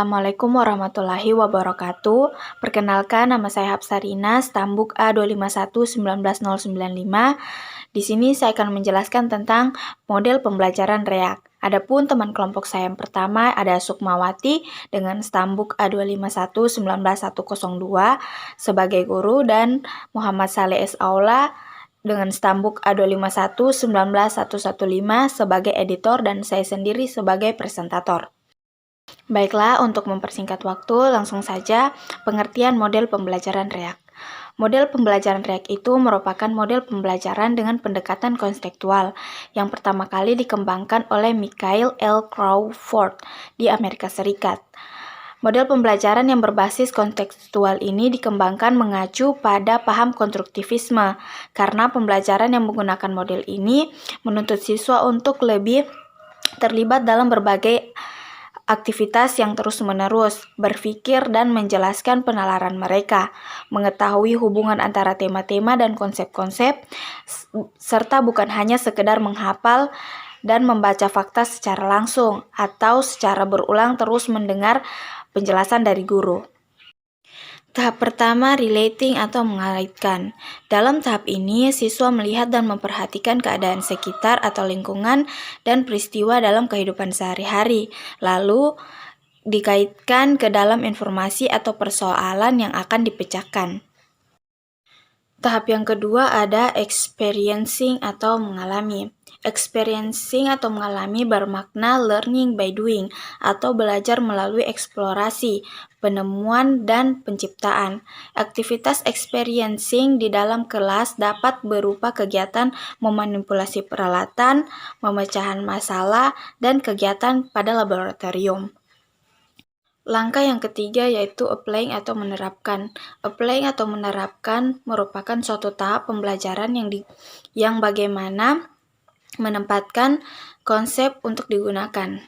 Assalamualaikum warahmatullahi wabarakatuh. Perkenalkan, nama saya Hapsarina, Stambuk A251-19095. Di sini saya akan menjelaskan tentang model pembelajaran REAK. Adapun teman kelompok saya yang pertama ada Sukmawati dengan Stambuk A251-19102 sebagai guru dan Muhammad Saleh S. Aula dengan Stambuk A251-19115 sebagai editor dan saya sendiri sebagai presentator. Baiklah, untuk mempersingkat waktu, langsung saja pengertian model pembelajaran REAK. Model pembelajaran REAK itu merupakan model pembelajaran dengan pendekatan konstekstual yang pertama kali dikembangkan oleh Mikhail L. Crawford di Amerika Serikat. Model pembelajaran yang berbasis kontekstual ini dikembangkan mengacu pada paham konstruktivisme, karena pembelajaran yang menggunakan model ini menuntut siswa untuk lebih terlibat dalam berbagai aktivitas yang terus-menerus, berpikir dan menjelaskan penalaran mereka, mengetahui hubungan antara tema-tema dan konsep-konsep, serta bukan hanya sekedar menghafal dan membaca fakta secara langsung, atau secara berulang terus mendengar penjelasan dari guru. Tahap pertama, relating atau mengaitkan. Dalam tahap ini, siswa melihat dan memperhatikan keadaan sekitar atau lingkungan dan peristiwa dalam kehidupan sehari-hari, lalu dikaitkan ke dalam informasi atau persoalan yang akan dipecahkan. Tahap yang kedua ada experiencing atau mengalami. Experiencing atau mengalami bermakna learning by doing atau belajar melalui eksplorasi, penemuan, dan penciptaan. Aktivitas experiencing di dalam kelas dapat berupa kegiatan memanipulasi peralatan, pemecahan masalah, dan kegiatan pada laboratorium. Langkah yang ketiga yaitu applying atau menerapkan. Applying atau menerapkan merupakan suatu tahap pembelajaran yang bagaimana menempatkan konsep untuk digunakan.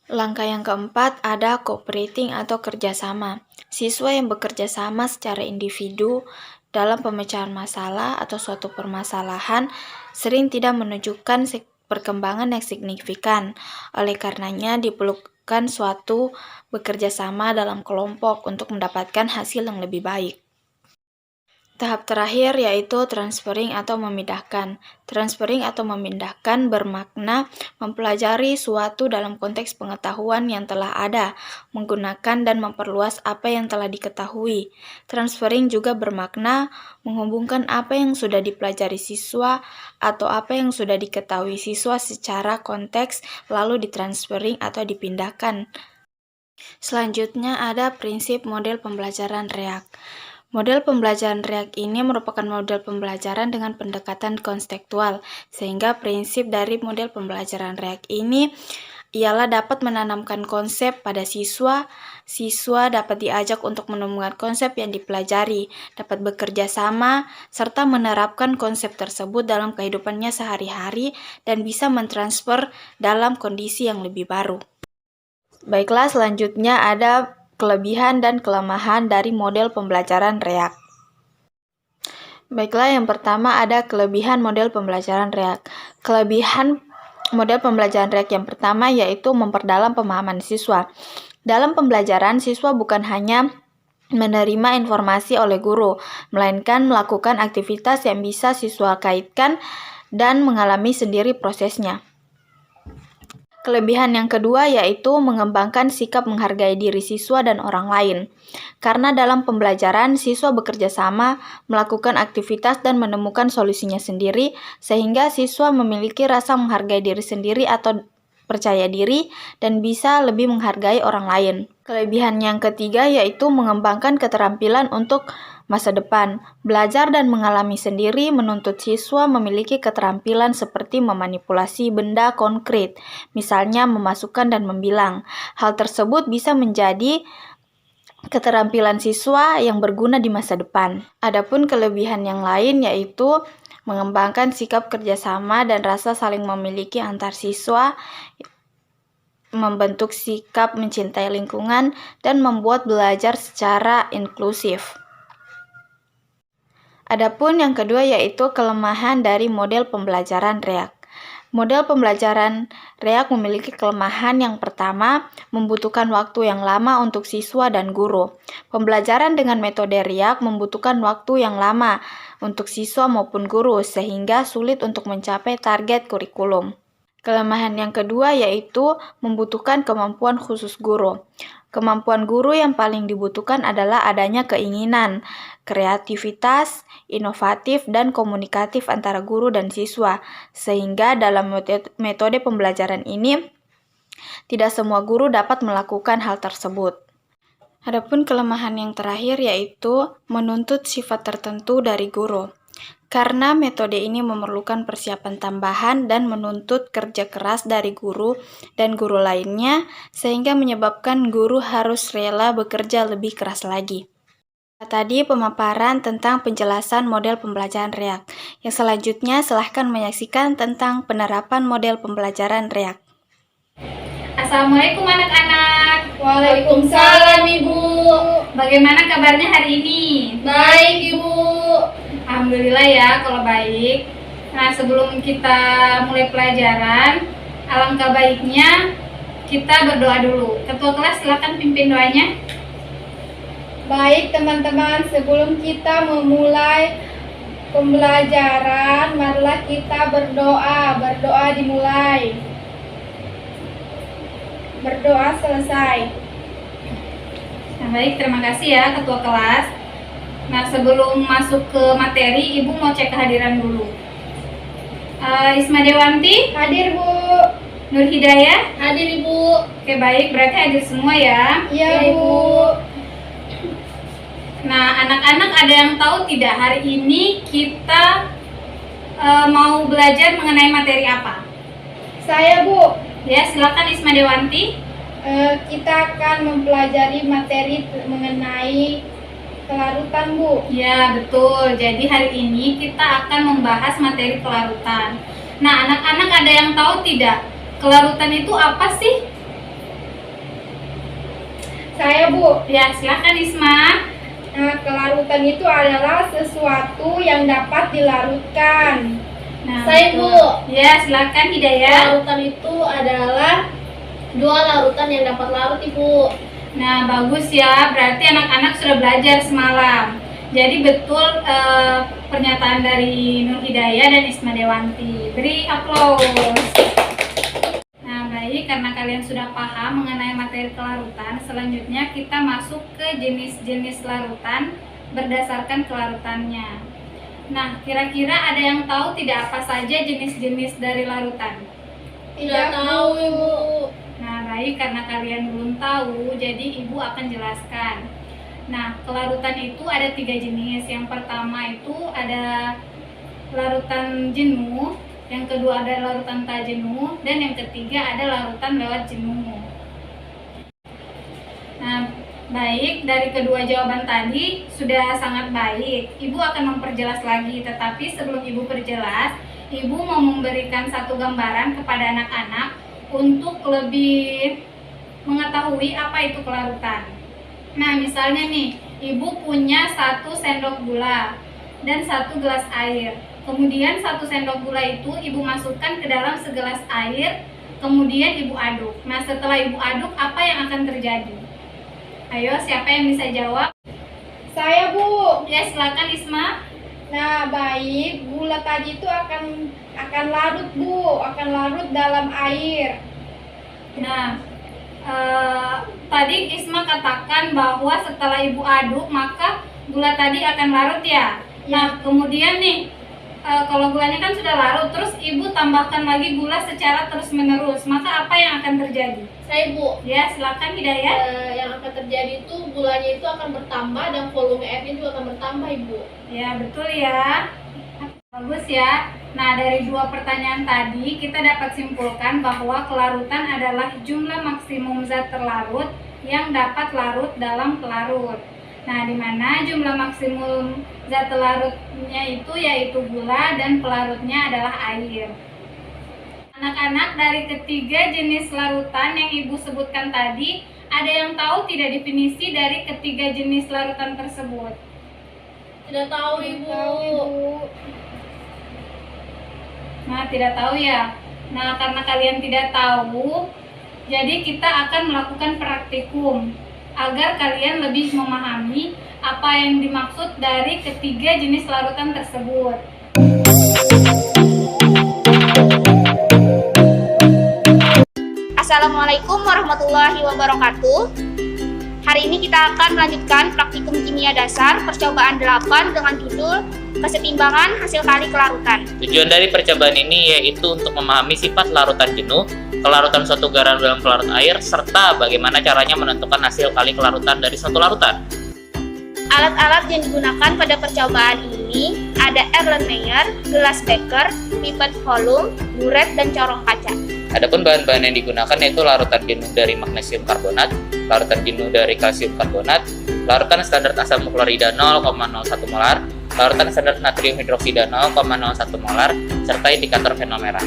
Langkah yang keempat ada cooperating atau kerjasama. Siswa yang bekerja sama secara individu dalam pemecahan masalah atau suatu permasalahan sering tidak menunjukkan perkembangan yang signifikan. Oleh karenanya diperlukan suatu bekerja sama dalam kelompok untuk mendapatkan hasil yang lebih baik. Tahap terakhir yaitu transferring atau memindahkan. Transferring atau memindahkan bermakna mempelajari suatu dalam konteks pengetahuan yang telah ada, menggunakan dan memperluas apa yang telah diketahui. Transferring juga bermakna menghubungkan apa yang sudah dipelajari siswa atau apa yang sudah diketahui siswa secara konteks lalu ditransferring atau dipindahkan. Selanjutnya ada prinsip model pembelajaran REAK. Model pembelajaran REAK ini merupakan model pembelajaran dengan pendekatan konstekstual, sehingga prinsip dari model pembelajaran REAK ini ialah dapat menanamkan konsep pada siswa dapat diajak untuk menemukan konsep yang dipelajari, dapat bekerja sama, serta menerapkan konsep tersebut dalam kehidupannya sehari-hari dan bisa mentransfer dalam kondisi yang lebih baru. Baiklah, selanjutnya ada kelebihan dan kelemahan dari model pembelajaran REAK. Baiklah, yang pertama ada kelebihan model pembelajaran REAK. Kelebihan model pembelajaran REAK yang pertama yaitu memperdalam pemahaman siswa. Dalam pembelajaran, siswa bukan hanya menerima informasi oleh guru, melainkan melakukan aktivitas yang bisa siswa kaitkan dan mengalami sendiri prosesnya. Kelebihan yang kedua yaitu mengembangkan sikap menghargai diri siswa dan orang lain. Karena dalam pembelajaran, siswa bekerja sama, melakukan aktivitas dan menemukan solusinya sendiri, sehingga siswa memiliki rasa menghargai diri sendiri atau percaya diri dan bisa lebih menghargai orang lain. Kelebihan yang ketiga yaitu mengembangkan keterampilan untuk masa depan. Belajar dan mengalami sendiri menuntut siswa memiliki keterampilan seperti memanipulasi benda konkret, misalnya memasukkan dan membilang. Hal tersebut bisa menjadi keterampilan siswa yang berguna di masa depan. Adapun kelebihan yang lain yaitu mengembangkan sikap kerjasama dan rasa saling memiliki antar siswa, membentuk sikap mencintai lingkungan, dan membuat belajar secara inklusif. Adapun yang kedua yaitu kelemahan dari model pembelajaran REAK. Model pembelajaran reak memiliki kelemahan yang pertama, membutuhkan waktu yang lama untuk siswa dan guru. Pembelajaran dengan metode reak membutuhkan waktu yang lama untuk siswa maupun guru, sehingga sulit untuk mencapai target kurikulum. Kelemahan yang kedua yaitu membutuhkan kemampuan khusus guru. Kemampuan guru yang paling dibutuhkan adalah adanya keinginan, kreativitas, inovatif, dan komunikatif antara guru dan siswa, sehingga dalam metode pembelajaran ini tidak semua guru dapat melakukan hal tersebut. Adapun kelemahan yang terakhir yaitu menuntut sifat tertentu dari guru. Karena metode ini memerlukan persiapan tambahan dan menuntut kerja keras dari guru dan guru lainnya, sehingga menyebabkan guru harus rela bekerja lebih keras lagi. Tadi pemaparan tentang penjelasan model pembelajaran reak. Yang selanjutnya silahkan menyaksikan tentang penerapan model pembelajaran reak. Assalamualaikum anak-anak. Waalaikumsalam Ibu. Bagaimana kabarnya hari ini? Baik Ibu. Alhamdulillah ya kalau baik. Nah, sebelum kita mulai pelajaran, alangkah baiknya kita berdoa dulu. Ketua kelas silakan pimpin doanya. Baik teman-teman, sebelum kita memulai pembelajaran, marilah kita berdoa. Berdoa dimulai. Berdoa selesai. Nah, baik, terima kasih ya Ketua kelas. Nah, sebelum masuk ke materi, Ibu mau cek kehadiran dulu. Isma Dewanti, Hadir Bu. Nur Hidayah, Hadir Ibu. oke baik, berarti hadir semua ya. Iya Bu. Nah, anak-anak ada yang tahu tidak hari ini kita mau belajar mengenai materi apa? Saya Bu. Ya, silakan Isma Dewanti. Kita akan mempelajari materi mengenai kelarutan Bu. Ya, betul. Jadi hari ini kita akan membahas materi kelarutan. Nah, anak-anak ada yang tahu tidak? Kelarutan itu apa sih? Saya Bu. Ya, silakan Isma. Nah, kelarutan itu adalah sesuatu yang dapat dilarutkan. Nah, Saya, betul. Bu. Ya, silakan Hidayah. Larutan itu adalah dua larutan yang dapat larut Ibu. Nah, bagus ya. Berarti anak-anak sudah belajar semalam. Jadi betul pernyataan dari Nur Hidayah dan Isma Dewanti. Beri aplaus. Nah, baik, karena kalian sudah paham mengenai materi kelarutan, selanjutnya kita masuk ke jenis-jenis larutan berdasarkan kelarutannya. Nah, kira-kira ada yang tahu tidak apa saja jenis-jenis dari larutan? Tidak tahu Ibu. Nah, baik, karena kalian belum tahu, jadi Ibu akan jelaskan. Nah, kelarutan itu ada 3 jenis. Yang pertama itu ada larutan jenuh, yang kedua ada larutan tak jenuh, dan yang ketiga ada larutan lewat jenuh. Nah, baik, dari kedua jawaban tadi sudah sangat baik. Ibu akan memperjelas lagi, tetapi sebelum Ibu perjelas, Ibu mau memberikan satu gambaran kepada anak-anak untuk lebih mengetahui apa itu kelarutan. Nah, misalnya nih, Ibu punya 1 sendok gula dan 1 gelas air. Kemudian 1 sendok gula itu Ibu masukkan ke dalam segelas air, kemudian Ibu aduk. Nah, setelah Ibu aduk, apa yang akan terjadi? Ayo, siapa yang bisa jawab? Saya Bu. Ya, silakan Isma. Nah, baik, gula tadi itu akan larut Bu, akan larut dalam air. Nah, tadi Isma katakan bahwa setelah Ibu aduk, maka gula tadi akan larut ya. Nah, kemudian nih, kalau gulanya kan sudah larut, terus Ibu tambahkan lagi gula secara terus-menerus, maka apa yang akan terjadi? Saya Bu. Ya, silakan Hidayah. Yang akan terjadi itu gulanya itu akan bertambah dan volume airnya juga akan bertambah Ibu. Ya, betul ya. Bagus ya. Nah, dari 2 pertanyaan tadi kita dapat simpulkan bahwa kelarutan adalah jumlah maksimum zat terlarut yang dapat larut dalam pelarut. Nah, di mana jumlah maksimum zat terlarutnya itu yaitu gula dan pelarutnya adalah air. Anak-anak, dari ketiga jenis larutan yang Ibu sebutkan tadi, ada yang tahu tidak definisi dari ketiga jenis larutan tersebut? Tidak tahu Ibu. Nah, tidak tahu ya. Nah, karena kalian tidak tahu, jadi kita akan melakukan praktikum agar kalian lebih memahami apa yang dimaksud dari ketiga jenis larutan tersebut. Assalamualaikum warahmatullahi wabarakatuh. Hari ini kita akan melanjutkan praktikum kimia dasar percobaan 8 dengan judul kesetimbangan hasil kali kelarutan. Tujuan dari percobaan ini yaitu untuk memahami sifat larutan jenuh, kelarutan suatu garam dalam pelarut air, serta bagaimana caranya menentukan hasil kali kelarutan dari suatu larutan. Alat-alat yang digunakan pada percobaan ini ada Erlenmeyer, gelas beker, pipet volume, buret, dan corong kaca. Adapun bahan-bahan yang digunakan yaitu larutan jenuh dari magnesium karbonat, larutan jenuh dari kalsium karbonat, larutan standar asam klorida 0,01 molar, larutan standar natrium hidroksida 0,01 molar, serta indikator fenomera.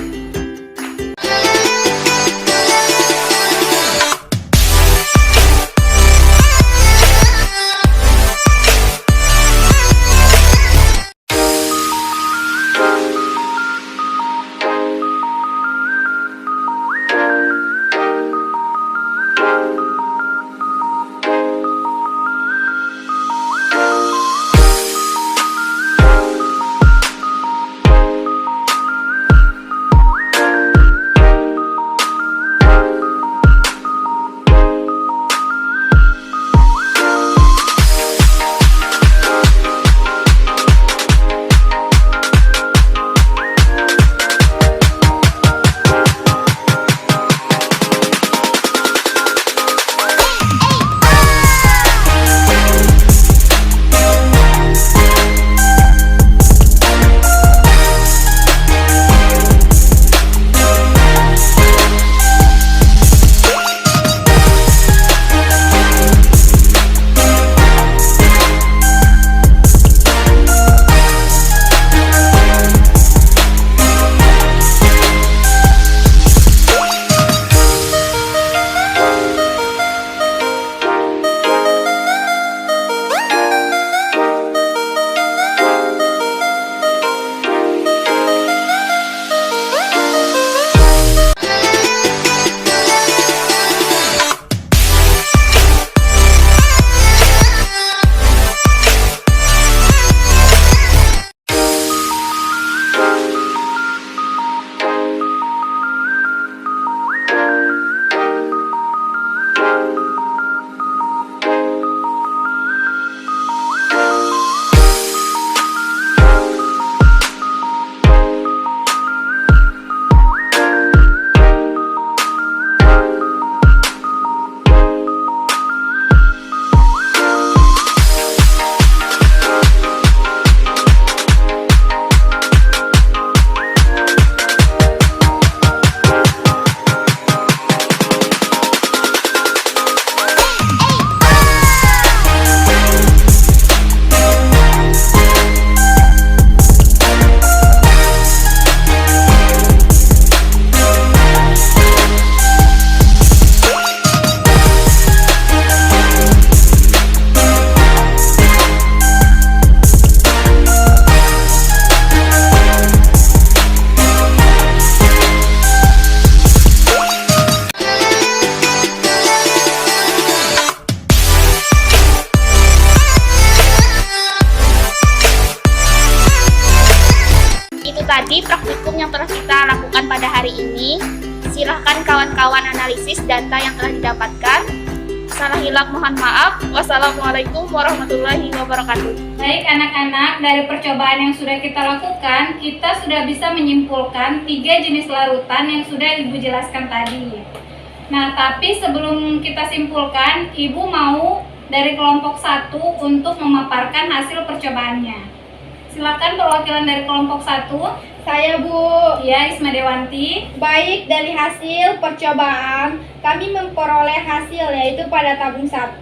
Tadi praktikum yang telah kita lakukan pada hari ini. Silahkan kawan-kawan analisis data yang telah didapatkan. Salah hilap mohon maaf. Wassalamualaikum warahmatullahi wabarakatuh. Baik anak-anak, dari percobaan yang sudah kita lakukan, kita sudah bisa menyimpulkan 3 jenis larutan yang sudah Ibu jelaskan tadi. Nah, tapi sebelum kita simpulkan, Ibu mau dari kelompok 1 untuk memaparkan hasil percobaannya. Silakan perwakilan dari kelompok 1. Saya Bu. Ya, Isma Dewanti. Baik, dari hasil percobaan kami memperoleh hasil yaitu pada tabung 1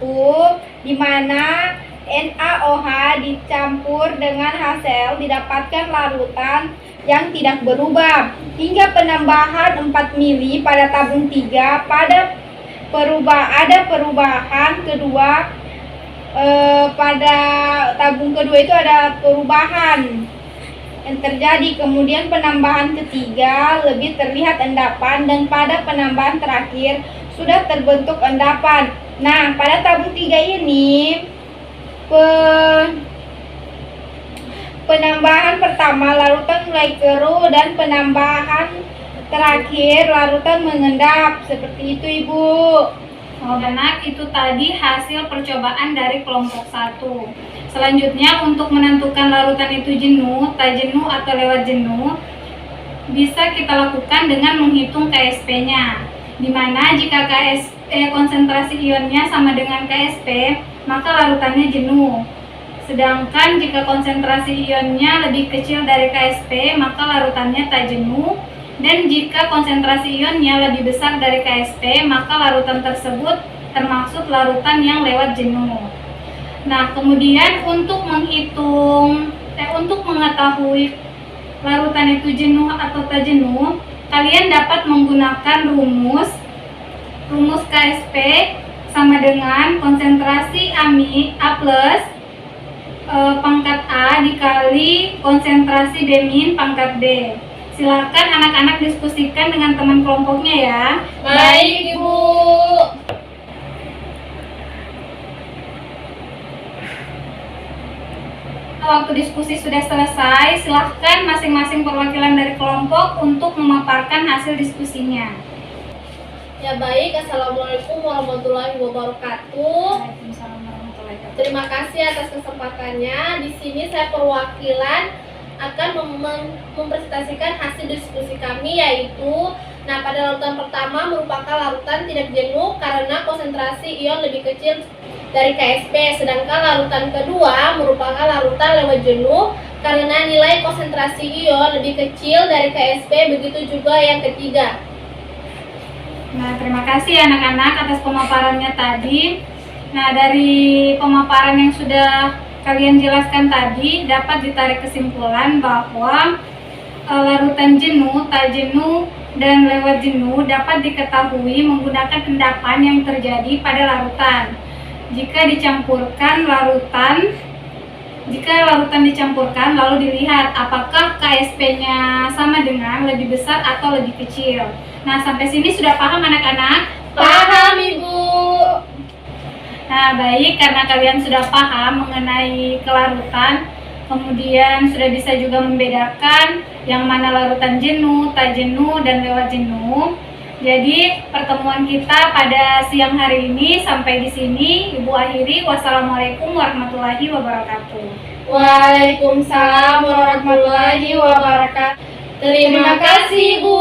di mana NaOH dicampur dengan HCl didapatkan larutan yang tidak berubah hingga penambahan 4 mili pada tabung 3 pada perubahan kedua. Pada tabung kedua itu ada perubahan yang terjadi. Kemudian penambahan ketiga lebih terlihat endapan, dan pada penambahan terakhir sudah terbentuk endapan. Nah, pada tabung 3 ini penambahan pertama larutan mulai keruh, dan penambahan terakhir larutan mengendap. Seperti itu, Ibu. Anak, itu tadi hasil percobaan dari kelompok 1. Selanjutnya, untuk menentukan larutan itu jenuh, tak jenuh, atau lewat jenuh, bisa kita lakukan dengan menghitung KSP-nya. Dimana jika konsentrasi ionnya sama dengan KSP, maka larutannya jenuh. Sedangkan jika konsentrasi ionnya lebih kecil dari KSP, maka larutannya tak jenuh. Dan jika konsentrasi ionnya lebih besar dari KSP, maka larutan tersebut termasuk larutan yang lewat jenuh. Nah, kemudian untuk mengetahui larutan itu jenuh atau tak jenuh, kalian dapat menggunakan rumus KSP sama dengan konsentrasi ami A plus pangkat A dikali konsentrasi B min pangkat B. Silakan anak-anak diskusikan dengan teman kelompoknya ya. Baik, Ibu. Waktu diskusi sudah selesai, silahkan masing-masing perwakilan dari kelompok untuk memaparkan hasil diskusinya. Ya baik, Assalamualaikum warahmatullahi wabarakatuh. Waalaikumsalam warahmatullahi wabarakatuh. Terima kasih atas kesempatannya. Di sini saya perwakilan akan mempresentasikan hasil diskusi kami, yaitu pada larutan pertama merupakan larutan tidak jenuh karena konsentrasi ion lebih kecil dari KSP, sedangkan larutan kedua merupakan larutan lewat jenuh karena nilai konsentrasi ion lebih kecil dari KSP, begitu juga yang ketiga. Nah, terima kasih anak-anak atas pemaparannya tadi. Nah, dari pemaparan yang sudah kalian jelaskan tadi, dapat ditarik kesimpulan bahwa larutan jenuh, tak jenuh, dan lewat jenuh dapat diketahui menggunakan endapan yang terjadi pada larutan. Jika larutan dicampurkan lalu dilihat apakah KSP-nya sama dengan lebih besar atau lebih kecil. Nah, sampai sini sudah paham anak-anak? Paham, Ibu. Nah, baik, karena kalian sudah paham mengenai kelarutan, kemudian sudah bisa juga membedakan yang mana larutan jenuh, tak jenuh, dan lewat jenuh. Jadi, pertemuan kita pada siang hari ini sampai di sini Ibu akhiri. Wassalamualaikum warahmatullahi wabarakatuh. Waalaikumsalam warahmatullahi wabarakatuh. Terima kasih, Bu.